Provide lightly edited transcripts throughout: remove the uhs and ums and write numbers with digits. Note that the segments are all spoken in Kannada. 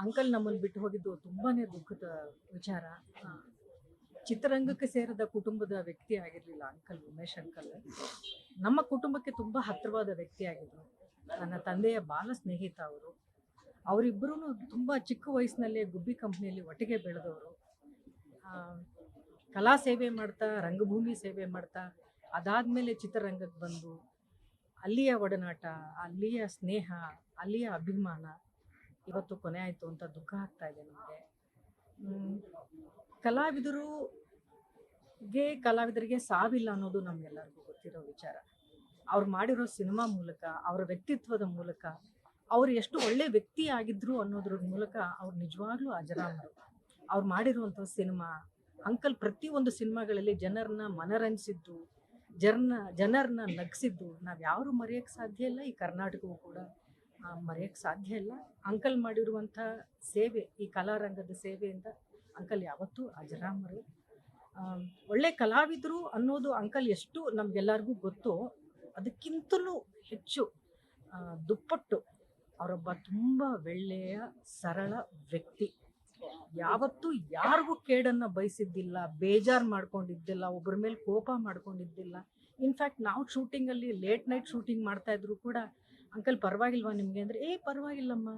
ಅಂಕಲ್ ನಮ್ಮನ್ನು ಬಿಟ್ಟು ಹೋಗಿದ್ದು ತುಂಬಾನೇ ದುಃಖದ ವಿಚಾರ. ಆ, ಚಿತ್ರರಂಗಕ್ಕೆ ಸೇರಿದ ಕುಟುಂಬದ ವ್ಯಕ್ತಿ ಆಗಿರಲಿಲ್ಲ ಅಂಕಲ್, ಉಮೇಶ್ ಅಂಕಲ್. ನಮ್ಮ ಕುಟುಂಬಕ್ಕೆ ತುಂಬ ಹತ್ತಿರವಾದ ವ್ಯಕ್ತಿ ಆಗಿದ್ರು. ನನ್ನ ತಂದೆಯ ಬಾಲ ಸ್ನೇಹಿತ ಅವರು. ಅವರಿಬ್ಬರೂ ತುಂಬ ಚಿಕ್ಕ ವಯಸ್ಸಿನಲ್ಲೇ ಗುಬ್ಬಿ ಕಂಪ್ನಿಯಲ್ಲಿ ಒಟ್ಟಿಗೆ ಬೆಳೆದವರು. ಆ, ಕಲಾ ಸೇವೆ ಮಾಡ್ತಾ, ರಂಗಭೂಮಿ ಸೇವೆ ಮಾಡ್ತಾ, ಅದಾದಮೇಲೆ ಚಿತ್ರರಂಗಕ್ಕೆ ಬಂದು ಅಲ್ಲಿಯ ಒಡನಾಟ, ಅಲ್ಲಿಯ ಸ್ನೇಹ, ಅಲ್ಲಿಯ ಅಭಿಮಾನ ಇವತ್ತು ಕೊನೆ ಆಯಿತು ಅಂತ ದುಃಖ ಆಗ್ತಾ ಇದೆ ನಮಗೆ. ಕಲಾವಿದರಿಗೆ ಸಾವಿಲ್ಲ ಅನ್ನೋದು ನಮಗೆಲ್ಲರಿಗೂ ಗೊತ್ತಿರೋ ವಿಚಾರ. ಅವ್ರು ಮಾಡಿರೋ ಸಿನಿಮಾ ಮೂಲಕ, ಅವರ ವ್ಯಕ್ತಿತ್ವದ ಮೂಲಕ, ಅವ್ರು ಎಷ್ಟು ಒಳ್ಳೆ ವ್ಯಕ್ತಿ ಆಗಿದ್ರು ಅನ್ನೋದ್ರ ಮೂಲಕ ಅವ್ರು ನಿಜವಾಗ್ಲೂ ಅಜರಾಮರು. ಅವ್ರು ಮಾಡಿರುವಂಥ ಸಿನಿಮಾ, ಅಂಕಲ್ ಪ್ರತಿಯೊಂದು ಸಿನಿಮಾಗಳಲ್ಲಿ ಜನರನ್ನ ಮನರಂಜಿಸಿದ್ದು, ಜನರನ್ನ ನಗಿಸಿದ್ದು ನಾವು ಯಾರು ಮರೆಯೋಕ್ಕೆ ಸಾಧ್ಯ ಇಲ್ಲ. ಈ ಕರ್ನಾಟಕವೂ ಕೂಡ ಮರೆಯೋಕ್ಕೆ ಸಾಧ್ಯ ಇಲ್ಲ. ಅಂಕಲ್ ಮಾಡಿರುವಂಥ ಸೇವೆ, ಈ ಕಲಾರಂಗದ ಸೇವೆಯಿಂದ ಅಂಕಲ್ ಯಾವತ್ತೂ ಅಜರಾಮರು. ಒಳ್ಳೆ ಕಲಾವಿದರು ಅನ್ನೋದು ಅಂಕಲ್ ಎಷ್ಟು ನಮಗೆಲ್ಲರಿಗೂ ಗೊತ್ತೋ, ಅದಕ್ಕಿಂತಲೂ ಹೆಚ್ಚು ದುಪ್ಪಟ್ಟು ಅವರೊಬ್ಬ ತುಂಬ ಒಳ್ಳೆಯ ಸರಳ ವ್ಯಕ್ತಿ. ಯಾವತ್ತೂ ಯಾರಿಗೂ ಕೇಡನ್ನು ಬಯಸಿದ್ದಿಲ್ಲ, ಬೇಜಾರು ಮಾಡ್ಕೊಂಡಿದ್ದಿಲ್ಲ, ಒಬ್ಬರ ಮೇಲೆ ಕೋಪ ಮಾಡ್ಕೊಂಡಿದ್ದಿಲ್ಲ. ಇನ್ಫ್ಯಾಕ್ಟ್ ನಾವು ಶೂಟಿಂಗಲ್ಲಿ ಲೇಟ್ ನೈಟ್ ಶೂಟಿಂಗ್ ಮಾಡ್ತಾಯಿದ್ರು ಕೂಡ, ಅಂಕಲ್ ಪರವಾಗಿಲ್ವಾ ನಿಮಗೆ ಅಂದರೆ, ಪರವಾಗಿಲ್ಲಮ್ಮ,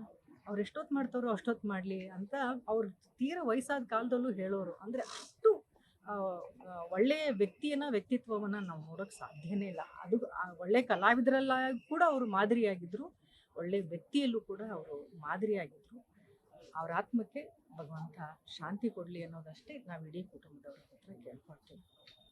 ಅವ್ರು ಎಷ್ಟೊತ್ತು ಮಾಡ್ತಾರೋ ಅಷ್ಟೊತ್ತು ಮಾಡಲಿ ಅಂತ ಅವ್ರು ತೀರ ವಯಸ್ಸಾದ ಕಾಲದಲ್ಲೂ ಹೇಳೋರು. ಅಂದರೆ ಅಷ್ಟು ಒಳ್ಳೆಯ ವ್ಯಕ್ತಿತ್ವವನ್ನು ನಾವು ನೋಡೋಕ್ಕೆ ಸಾಧ್ಯನೇ ಇಲ್ಲ. ಅದು ಒಳ್ಳೆ ಕಲಾವಿದರೆಲ್ಲ ಕೂಡ ಅವರು ಮಾದರಿಯಾಗಿದ್ದರು, ಒಳ್ಳೆ ವ್ಯಕ್ತಿಯಲ್ಲೂ ಕೂಡ ಅವರು ಮಾದರಿಯಾಗಿದ್ದರು. ಅವರ ಆತ್ಮಕ್ಕೆ ಭಗವಂತ ಶಾಂತಿ ಕೊಡಲಿ ಅನ್ನೋದಷ್ಟೇ ನಾವು ಇಡೀ ಕುಟುಂಬದವ್ರ ಹತ್ರ ಕೇಳ್ಕೊಳ್ತೀವಿ.